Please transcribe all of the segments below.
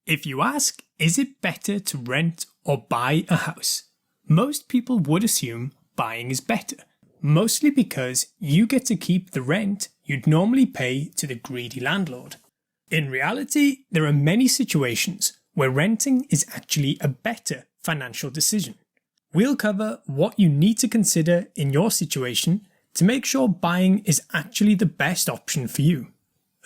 If you ask, is it better to rent or buy a house? Most people would assume buying is better, mostly because you get to keep the rent you'd normally pay to the greedy landlord. In reality, there are many situations where renting is actually a better financial decision. We'll cover what you need to consider in your situation to make sure buying is actually the best option for you.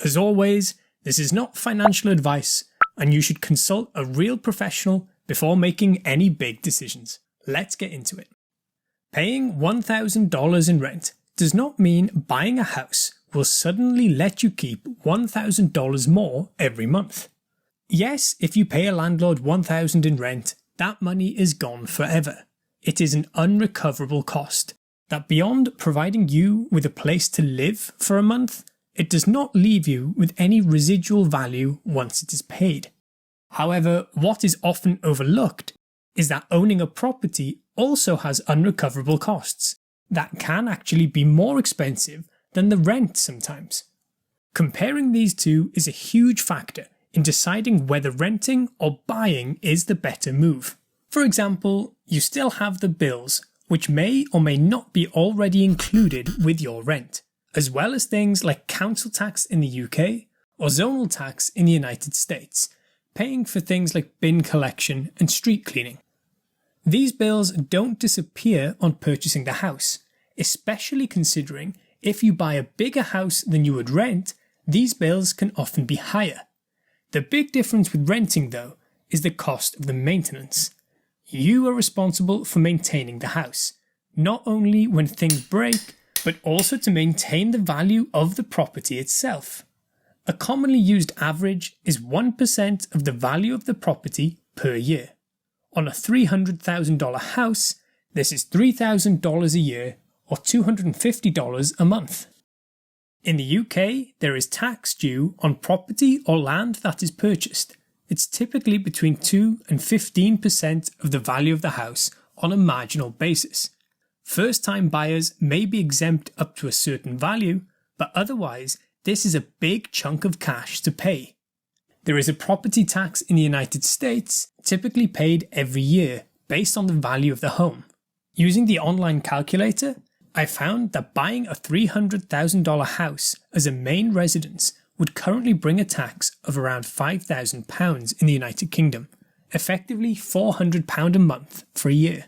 As always, this is not financial advice, and you should consult a real professional before making any big decisions. Let's get into it. Paying $1,000 in rent does not mean buying a house will suddenly let you keep $1,000 more every month. Yes, if you pay a landlord $1,000 in rent, that money is gone forever. It is an unrecoverable cost that beyond providing you with a place to live for a month, it does not leave you with any residual value once it is paid. However, what is often overlooked is that owning a property also has unrecoverable costs that can actually be more expensive than the rent sometimes. Comparing these two is a huge factor in deciding whether renting or buying is the better move. For example, you still have the bills, which may or may not be already included with your rent, as well as things like council tax in the UK or zonal tax in the United States, paying for things like bin collection and street cleaning. These bills don't disappear on purchasing the house, especially considering if you buy a bigger house than you would rent, these bills can often be higher. The big difference with renting, though, is the cost of the maintenance. You are responsible for maintaining the house, not only when things break, but also to maintain the value of the property itself. A commonly used average is 1% of the value of the property per year. On a $300,000 house, this is $3,000 a year or $250 a month. In the UK, there is tax due on property or land that is purchased. It's typically between 2 and 15% of the value of the house on a marginal basis. First-time buyers may be exempt up to a certain value, but otherwise, this is a big chunk of cash to pay. There is a property tax in the United States, typically paid every year based on the value of the home. Using the online calculator, I found that buying a $300,000 house as a main residence would currently bring a tax of around £5,000 in the United Kingdom, effectively £400 a month for a year.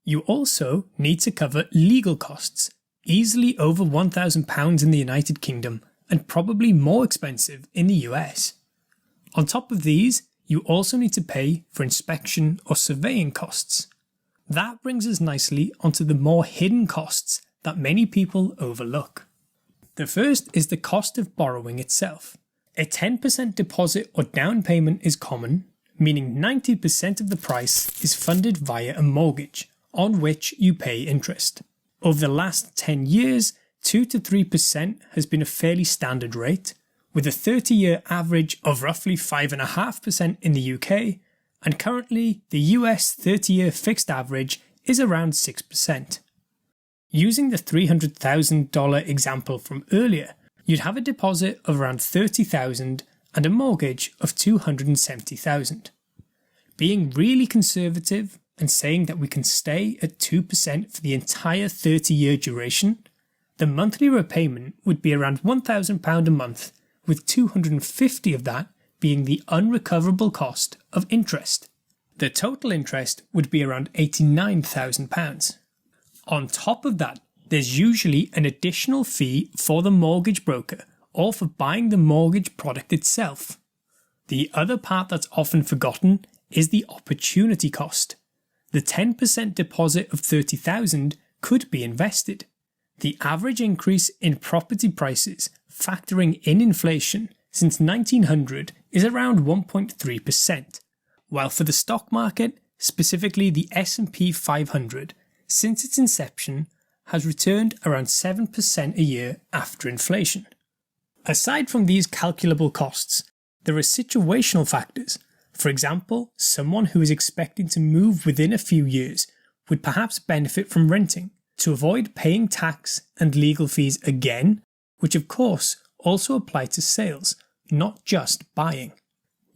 You also need to cover legal costs, easily over £1,000 in the United Kingdom and probably more expensive in the US. On top of these, you also need to pay for inspection or surveying costs. That brings us nicely onto the more hidden costs that many people overlook. The first is the cost of borrowing itself. A 10% deposit or down payment is common, meaning 90% of the price is funded via a mortgage, on which you pay interest. Over the last 10 years, 2 to 3% has been a fairly standard rate, with a 30-year average of roughly 5.5% in the UK, and currently the US 30-year fixed average is around 6%. Using the $300,000 example from earlier, you'd have a deposit of around $30,000 and a mortgage of $270,000. Being really conservative and saying that we can stay at 2% for the entire 30-year duration, the monthly repayment would be around £1,000 a month, with $250 of that being the unrecoverable cost of interest. The total interest would be around £89,000. On top of that, there's usually an additional fee for the mortgage broker or for buying the mortgage product itself. The other part that's often forgotten is the opportunity cost. The 10% deposit of $30,000 could be invested. The average increase in property prices, factoring in inflation, since 1900 is around 1.3%, while for the stock market, specifically the S&P 500, since its inception, has returned around 7% a year after inflation. Aside from these calculable costs, there are situational factors. For example, someone who is expecting to move within a few years would perhaps benefit from renting to avoid paying tax and legal fees again, which of course also apply to sales, not just buying.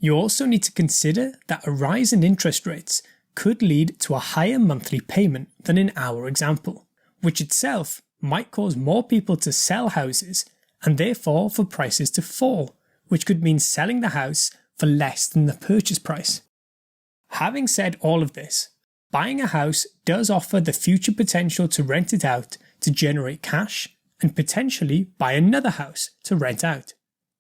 You also need to consider that a rise in interest rates could lead to a higher monthly payment than in our example, which itself might cause more people to sell houses and therefore for prices to fall, which could mean selling the house for less than the purchase price. Having said all of this, buying a house does offer the future potential to rent it out to generate cash and potentially buy another house to rent out.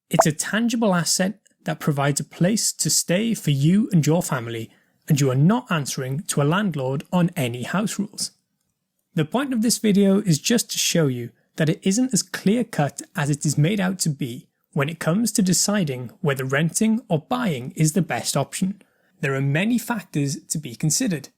It's a tangible asset that provides a place to stay for you and your family, and you are not answering to a landlord on any house rules. The point of this video is just to show you that it isn't as clear-cut as it is made out to be when it comes to deciding whether renting or buying is the best option. There are many factors to be considered,